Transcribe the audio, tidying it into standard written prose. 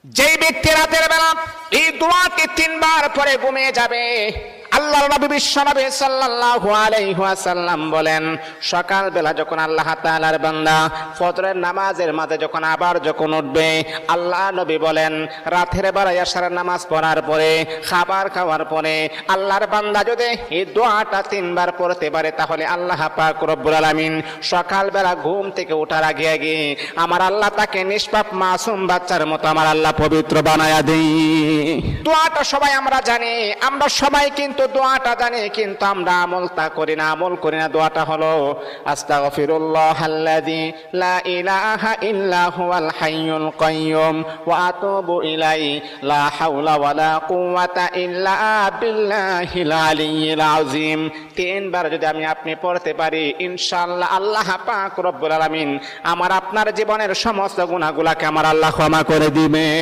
যেই ব্যক্তি রাতের বেলা এই দোয়াকে 3 বার পরে ঘুমিয়ে যাবে, আল্লাহর নবী বিশ্বনবী সাল্লাল্লাহু আলাইহি ওয়াসাল্লাম বলেন, সকাল বেলা যখন আল্লাহ তাআলার বান্দা ফজরের নামাজের মাঝে যখন উঠবে, আল্লাহ নবী বলেন রাতের বেলা এশার নামাজ পড়ার পরে, খাবার খাওয়ার পরে আল্লাহর বান্দা যদি এই দোয়াটা 3 বার পড়তে পারে, তাহলে আল্লাহ পাক রব্বুল আলামিন সকাল বেলা ঘুম থেকে ওঠার আগে আগে আমার আল্লাহ তাকে নিষ্পাপ মাসুম বাচ্চার মতো আমার আল্লাহ পবিত্র বানায়া দেই। দোয়াটা সবাই আমরা জানি, আমরা সবাই কিন্তু দোয়াটা জানি, কিন্তু আমরা আমলটা করি না। দোয়াটা হলো আস্তাগফিরুল্লাহাল্লাযী লা ইলাহা ইল্লা হুয়াল হাইয়ুল কাইয়্যুম ওয়া আতুবু ইলাইহি লা হাওলা ওয়ালা কুওয়াতা ইল্লা বিল্লাহিল আলিয়্যিল আযীম। 3 বার যদি আপনি পড়তে পারি, ইনশাআল্লাহ আল্লাহ পাক রব্বুল আলামিন আমার আপনার জীবনের সমস্ত গুনাহগুলোকে আমার আল্লাহ ক্ষমা করে দিবে।